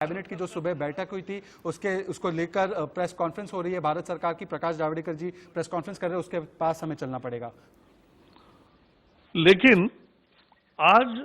Cabinet की जो सुबह बैठक हुई थी उसको लेकर प्रेस कॉन्फ्रेंस हो रही है भारत सरकार की। प्रकाश जावड़ेकर जी प्रेस कॉन्फ्रेंस कर रहे हैं, उसके पास हमें चलना पड़ेगा। लेकिन आज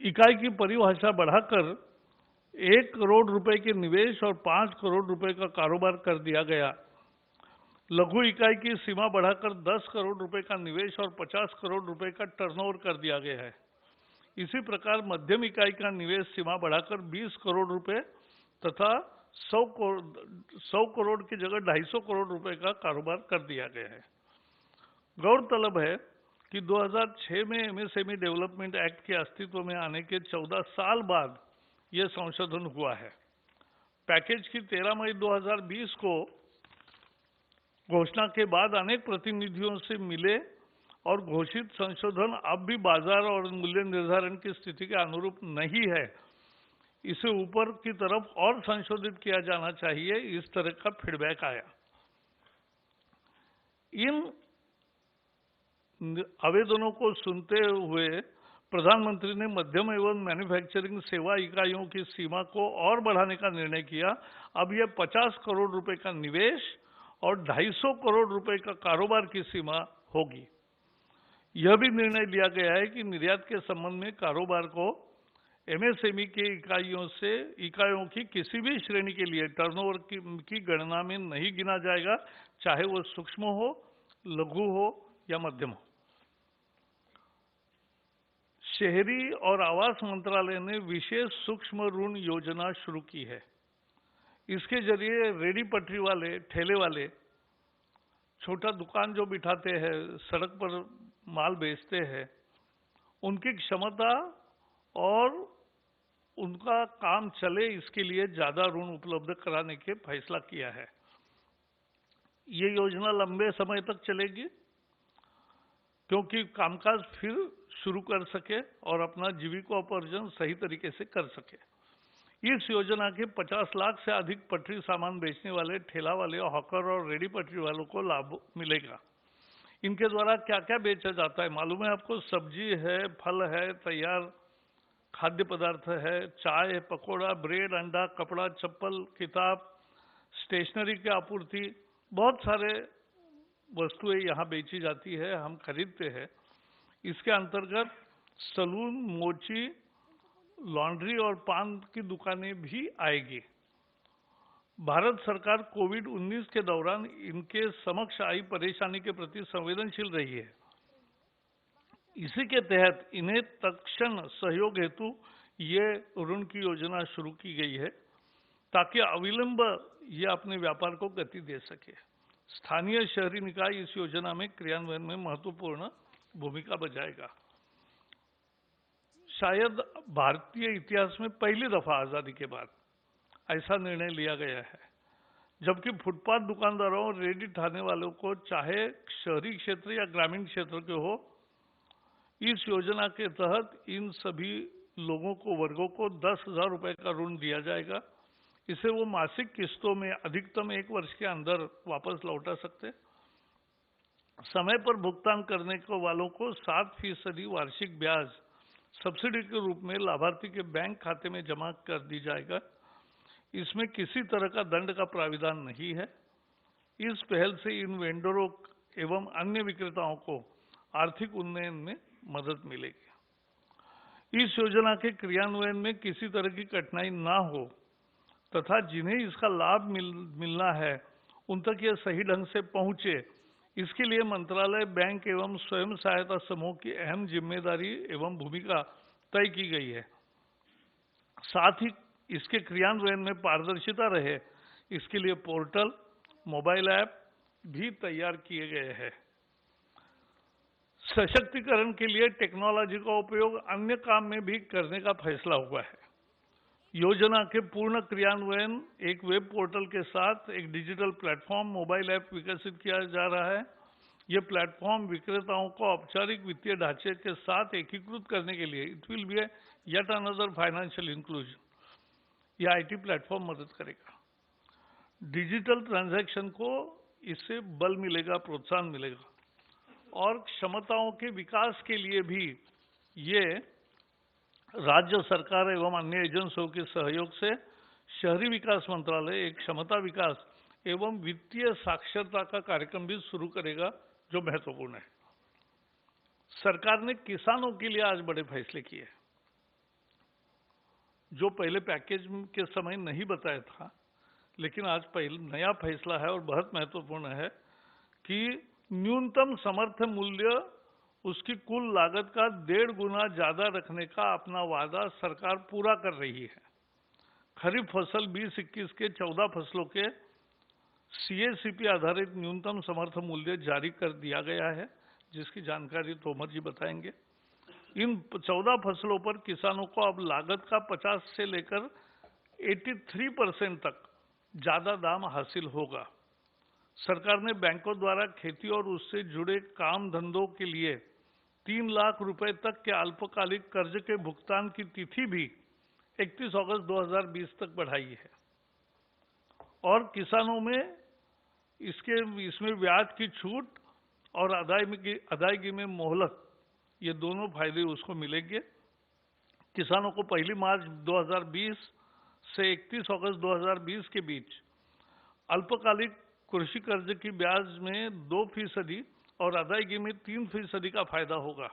इकाई की परिभाषा बढ़ाकर 1 करोड़ रुपए के निवेश और 5 करोड़ रुपए का कारोबार कर दिया गया। लघु इकाई की सीमा बढ़ाकर 10 करोड़ रुपए का निवेश और 50 करोड़ रुपए का टर्नओवर कर दिया गया है। इसी प्रकार मध्यम इकाई का निवेश सीमा बढ़ाकर 20 करोड़ रुपए तथा 100 करोड़ की जगह 250 करोड़ रुपए का कारोबार कर दिया गया है। गौरतलब है कि 2006 में एमएसएमई डेवलपमेंट एक्ट के अस्तित्व में आने के 14 साल बाद यह संशोधन हुआ है। पैकेज की 13 मई 2020 को घोषणा के बाद अनेक प्रतिनिधियों से मिले और घोषित संशोधन अब भी बाजार और मूल्य निर्धारण की स्थिति के अनुरूप नहीं है, इसे ऊपर की तरफ और संशोधित किया जाना चाहिए, इस तरह का फीडबैक आया। इन आवेदनों को सुनते हुए प्रधानमंत्री ने मध्यम एवं मैन्युफैक्चरिंग सेवा इकाइयों की सीमा को और बढ़ाने का निर्णय किया। अब यह 50 करोड़ रुपए का निवेश और 250 करोड़ रुपए का कारोबार की सीमा होगी। यह भी निर्णय लिया गया है कि निर्यात के संबंध में कारोबार को एमएसएमई के इकाइयों की किसी भी श्रेणी के लिए टर्नओवर की गणना में नहीं गिना जाएगा, चाहे वो सूक्ष्म हो, लघु हो या मध्यम हो। शहरी और आवास मंत्रालय ने विशेष सूक्ष्म ऋण योजना शुरू की है। इसके जरिए रेडी पटरी वाले, ठेले वाले, छोटा दुकान जो बिठाते हैं, सड़क पर माल बेचते हैं, उनकी क्षमता और उनका काम चले इसके लिए ज्यादा ऋण उपलब्ध कराने के फैसला किया है। ये योजना लंबे समय तक चलेगी क्योंकि कामकाज फिर शुरू कर सके और अपना जीविकोपार्जन सही तरीके से कर सके। इस योजना के 50 लाख से अधिक पटरी सामान बेचने वाले ठेला वाले, हॉकर और रेडी पटरी वालों को लाभ मिलेगा। इनके द्वारा क्या क्या बेचा जाता है मालूम है आपको? सब्जी है, फल है, तैयार खाद्य पदार्थ है, चाय है, पकौड़ा, ब्रेड, अंडा, कपड़ा, चप्पल, किताब, स्टेशनरी की आपूर्ति, बहुत सारे वस्तुएं यहाँ बेची जाती है, हम खरीदते हैं। इसके अंतर्गत सलून, मोची, लॉन्ड्री और पान की दुकानें भी आएगी। भारत सरकार कोविड-19 के दौरान इनके समक्ष आई परेशानी के प्रति संवेदनशील रही है। इसी के तहत इन्हें तत्क्षण सहयोग हेतु ये ऋण की योजना शुरू की गई है ताकि अविलंब ये अपने व्यापार को गति दे सके। स्थानीय शहरी निकाय इस योजना में क्रियान्वयन में महत्वपूर्ण भूमिका बजाएगा। शायद भारतीय इतिहास में पहली दफा आजादी के बाद ऐसा निर्णय लिया गया है, जबकि फुटपाथ दुकानदारों और रेडी ठाने वालों को, चाहे शहरी क्षेत्र या ग्रामीण क्षेत्र के हो, इस योजना के तहत इन सभी वर्गों को 10,000 रुपए का ऋण दिया जाएगा। इसे वो मासिक किस्तों में अधिकतम 1 वर्ष के अंदर वापस लौटा सकते। समय पर भुगतान करने को वालों को 7% वार्षिक ब्याज सब्सिडी के रूप में लाभार्थी के बैंक खाते में जमा कर दी जाएगा। इसमें किसी तरह का दंड का प्राविधान नहीं है। इस पहल से इन वेंडरों एवं अन्य विक्रेताओं को आर्थिक उन्नयन में मदद मिलेगी। इस योजना के क्रियान्वयन में किसी तरह की कठिनाई ना हो तथा जिन्हें इसका लाभ मिलना है उन तक यह सही ढंग से पहुंचे, इसके लिए मंत्रालय, बैंक एवं स्वयं सहायता समूह की अहम जिम्मेदारी एवं भूमिका तय की गई है। साथ ही इसके क्रियान्वयन में पारदर्शिता रहे, इसके लिए पोर्टल, मोबाइल ऐप भी तैयार किए गए हैं। सशक्तिकरण के लिए टेक्नोलॉजी का उपयोग अन्य काम में भी करने का फैसला हुआ है। योजना के पूर्ण क्रियान्वयन एक वेब पोर्टल के साथ एक डिजिटल प्लेटफॉर्म, मोबाइल ऐप विकसित किया जा रहा है। यह प्लेटफॉर्म विक्रेताओं को औपचारिक वित्तीय ढांचे के साथ एकीकृत करने के लिए it will be yet another financial inclusion, यह आईटी प्लेटफॉर्म मदद करेगा। डिजिटल ट्रांजैक्शन को इससे बल मिलेगा, प्रोत्साहन मिलेगा और क्षमताओं के विकास के लिए भी ये राज्य सरकार एवं अन्य एजेंसियों के सहयोग से शहरी विकास मंत्रालय एक क्षमता विकास एवं वित्तीय साक्षरता का कार्यक्रम भी शुरू करेगा, जो महत्वपूर्ण है। सरकार ने किसानों के लिए आज बड़े फैसले किए, जो पहले पैकेज के समय नहीं बताया था, लेकिन आज पहले नया फैसला है और बहुत महत्वपूर्ण है कि न्यूनतम समर्थन मूल्य उसकी कुल लागत का 1.5 गुना ज्यादा रखने का अपना वादा सरकार पूरा कर रही है। खरीफ फसल 20-21 के 14 फसलों के CACP आधारित न्यूनतम समर्थन मूल्य जारी कर दिया गया है, जिसकी जानकारी तोमर जी बताएंगे। इन 14 फसलों पर किसानों को अब लागत का 50 से लेकर 83% तक ज्यादा दाम हासिल होगा। सरकार ने बैंकों द्वारा खेती और उससे जुड़े काम धंधों के लिए 3 लाख रुपए तक के अल्पकालिक कर्ज के भुगतान की तिथि भी 31 अगस्त 2020 तक बढ़ाई है और किसानों में इसमें ब्याज की छूट और अदायगी में मोहलत, ये दोनों फायदे उसको मिलेंगे। किसानों को 1 मार्च 2020 से 31 अगस्त 2020 के बीच अल्पकालिक कृषि कर्ज की ब्याज में 2% और अदायगी में 3% का फायदा होगा।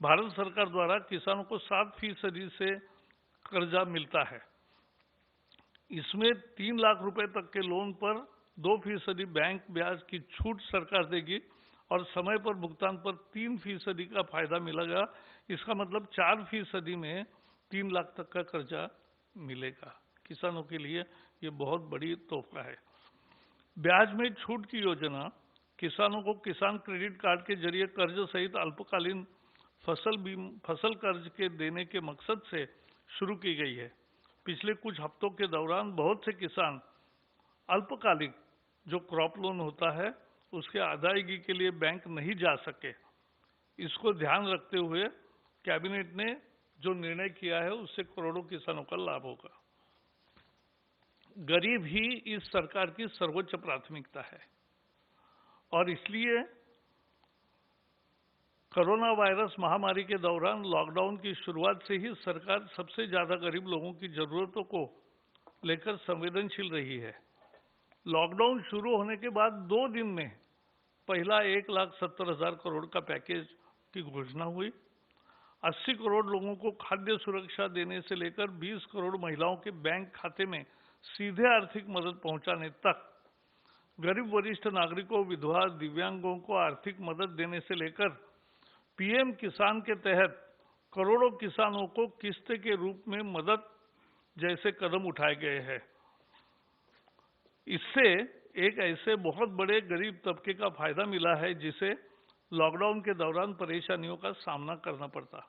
भारत सरकार द्वारा किसानों को 7% से कर्जा मिलता है। इसमें 3 लाख रुपए तक के लोन पर 2% बैंक ब्याज की छूट सरकार देगी और समय पर भुगतान पर 3% का फायदा मिलेगा। इसका मतलब 4% में 3 लाख तक का कर्जा मिलेगा। किसानों के लिए ये बहुत बड़ी तोहफा है। ब्याज में छूट की योजना किसानों को किसान क्रेडिट कार्ड के जरिए कर्ज सहित अल्पकालीन फसल कर्ज के देने के मकसद से शुरू की गई है। पिछले कुछ हफ्तों के दौरान बहुत से किसान अल्पकालिक जो क्रॉप लोन होता है उसके अदायगी के लिए बैंक नहीं जा सके। इसको ध्यान रखते हुए कैबिनेट ने जो निर्णय किया है उससे करोड़ों किसानों का लाभ होगा। गरीब ही इस सरकार की सर्वोच्च प्राथमिकता है और इसलिए कोरोना वायरस महामारी के दौरान लॉकडाउन की शुरुआत से ही सरकार सबसे ज्यादा गरीब लोगों की जरूरतों को लेकर संवेदनशील रही है। लॉकडाउन शुरू होने के बाद 2 दिन में पहला 1,70,000 करोड़ का पैकेज की घोषणा हुई। 80 करोड़ लोगों को खाद्य सुरक्षा देने से लेकर 20 करोड़ महिलाओं के बैंक खाते में सीधे आर्थिक मदद पहुंचाने तक, गरीब वरिष्ठ नागरिकों, विधवा, दिव्यांगों को आर्थिक मदद देने से लेकर पीएम किसान के तहत करोड़ों किसानों को किस्त के रूप में मदद जैसे कदम उठाए गए हैं। इससे एक ऐसे बहुत बड़े गरीब तबके का फायदा मिला है जिसे लॉकडाउन के दौरान परेशानियों का सामना करना पड़ता,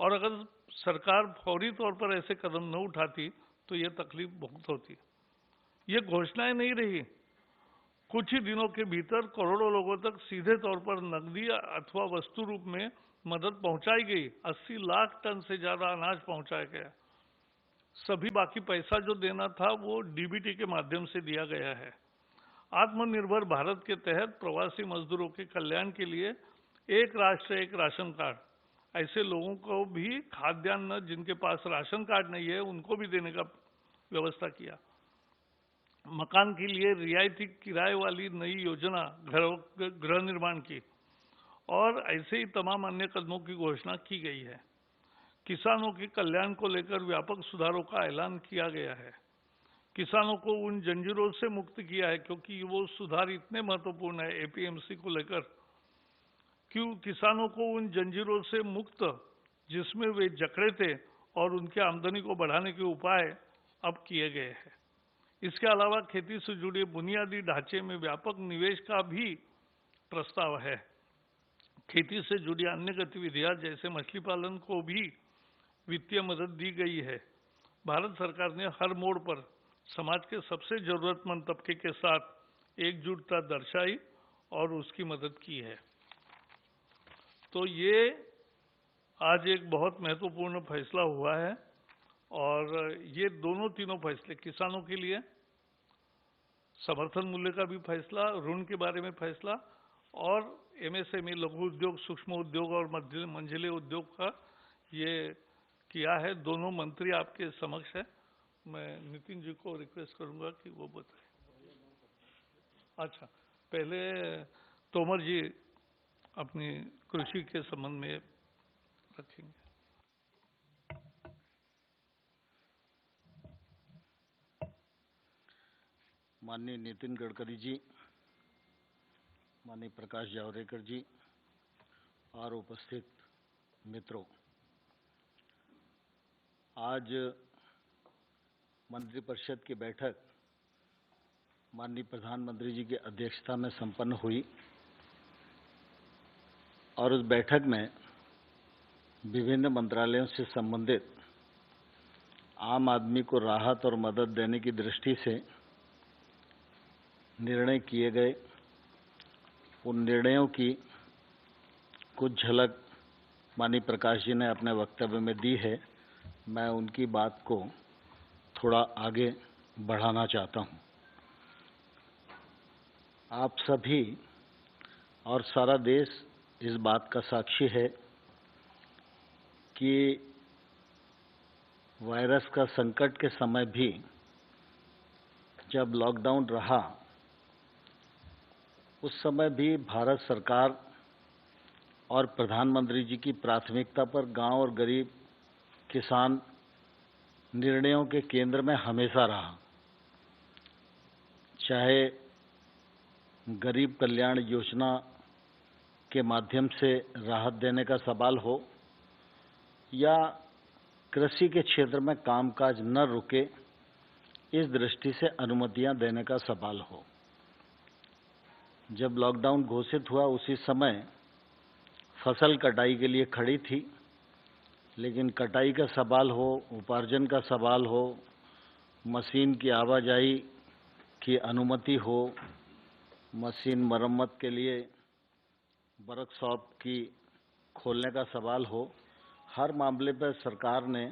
और अगर सरकार फौरी तौर पर ऐसे कदम न उठाती तो ये तकलीफ बहुत होती। ये घोषणाएं नहीं रही, कुछ ही दिनों के भीतर करोड़ों लोगों तक सीधे तौर पर नकदी अथवा वस्तु रूप में मदद पहुंचाई गई। 80 लाख टन से ज्यादा अनाज पहुंचाया गया। सभी बाकी पैसा जो देना था वो डीबीटी के माध्यम से दिया गया है। आत्मनिर्भर भारत के तहत प्रवासी मजदूरों के कल्याण के लिए एक राष्ट्र एक राशन कार्ड, ऐसे लोगों को भी खाद्यान्न जिनके पास राशन कार्ड नहीं है उनको भी देने का व्यवस्था किया। मकान के लिए रियायती किराए वाली नई योजना गृह निर्माण की, और ऐसे ही तमाम अन्य कदमों की घोषणा की गई है। किसानों के कल्याण को लेकर व्यापक सुधारों का ऐलान किया गया है। किसानों को उन जंजीरों से मुक्त किया है, क्योंकि वो सुधार इतने महत्वपूर्ण है एपीएमसी को लेकर। क्यों किसानों को उन जंजीरों से मुक्त जिसमें वे जकड़े थे और उनकी आमदनी को बढ़ाने के उपाय अब किए गए हैं। इसके अलावा खेती से जुड़े बुनियादी ढांचे में व्यापक निवेश का भी प्रस्ताव है। खेती से जुड़ी अन्य गतिविधियां जैसे मछली पालन को भी वित्तीय मदद दी गई है। भारत सरकार ने हर मोड़ पर समाज के सबसे जरूरतमंद तबके के साथ एकजुटता दर्शाई और उसकी मदद की है। तो ये आज एक बहुत महत्वपूर्ण फैसला हुआ है, और ये तीनों फैसले किसानों के लिए, समर्थन मूल्य का भी फैसला, ऋण के बारे में फैसला, और एमएसएमई लघु उद्योग, सूक्ष्म उद्योग और मंझले उद्योग का ये किया है। दोनों मंत्री आपके समक्ष है। मैं नितिन जी को रिक्वेस्ट करूंगा कि वो बताएं। अच्छा, पहले तोमर जी अपनी कृषि के संबंध में रखेंगे। माननीय नितिन गडकरी जी, माननीय प्रकाश जावड़ेकर जी और उपस्थित मित्रों, आज मंत्रिपरिषद की बैठक माननीय प्रधानमंत्री जी की अध्यक्षता में संपन्न हुई और उस बैठक में विभिन्न मंत्रालयों से संबंधित आम आदमी को राहत और मदद देने की दृष्टि से निर्णय किए गए। उन निर्णयों की कुछ झलक माननीय प्रकाश जी ने अपने वक्तव्य में दी है। मैं उनकी बात को थोड़ा आगे बढ़ाना चाहता हूं। आप सभी और सारा देश इस बात का साक्षी है कि वायरस का संकट के समय भी जब लॉकडाउन रहा, उस समय भी भारत सरकार और प्रधानमंत्री जी की प्राथमिकता पर गांव और गरीब किसान निर्णयों के केंद्र में हमेशा रहा। चाहे गरीब कल्याण योजना के माध्यम से राहत देने का सवाल हो या कृषि के क्षेत्र में कामकाज न रुके इस दृष्टि से अनुमतियां देने का सवाल हो। जब लॉकडाउन घोषित हुआ उसी समय फसल कटाई के लिए खड़ी थी, लेकिन कटाई का सवाल हो, उपार्जन का सवाल हो, मशीन की आवाजाही की अनुमति हो, मशीन मरम्मत के लिए वर्कशॉप की खोलने का सवाल हो, हर मामले पर सरकार ने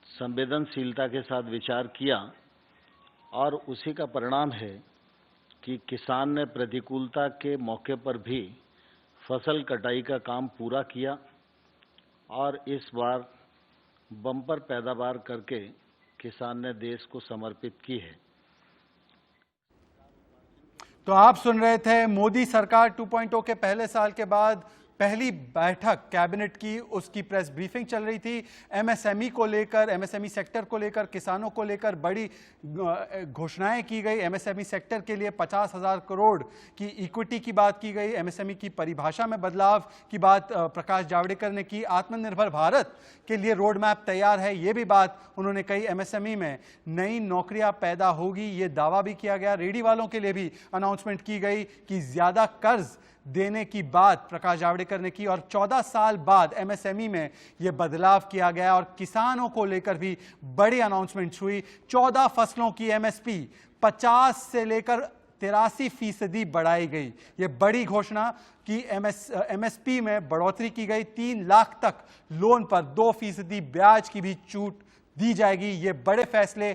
संवेदनशीलता के साथ विचार किया और उसी का परिणाम है कि किसान ने प्रतिकूलता के मौके पर भी फसल कटाई का काम पूरा किया और इस बार बम्पर पैदावार करके किसान ने देश को समर्पित की है। तो आप सुन रहे थे मोदी सरकार 2.0 के पहले साल के बाद पहली बैठक कैबिनेट की, उसकी प्रेस ब्रीफिंग चल रही थी। एमएसएमई को लेकर, एमएसएमई सेक्टर को लेकर, किसानों को लेकर बड़ी घोषणाएं की गई। एमएसएमई सेक्टर के लिए 50,000 करोड़ की इक्विटी की बात की गई। एमएसएमई की परिभाषा में बदलाव की बात प्रकाश जावड़ेकर ने की। आत्मनिर्भर भारत के लिए रोड मैप तैयार है, ये भी बात उन्होंने कही। एमएसएमई में नई नौकरियां पैदा होगी, ये दावा भी किया गया। रेडी वालों के लिए भी अनाउंसमेंट की गई कि ज्यादा कर्ज देने की बात प्रकाश जावड़ेकर ने की और 14 साल बाद एमएसएमई में यह बदलाव किया गया और किसानों को लेकर भी बड़ी अनाउंसमेंट्स हुई। 14 फसलों की एमएसपी 50 से लेकर 83% बढ़ाई गई। यह बड़ी घोषणा कि एमएसपी में बढ़ोतरी की गई। 3 लाख तक लोन पर 2% ब्याज की भी छूट दी जाएगी। ये बड़े फैसले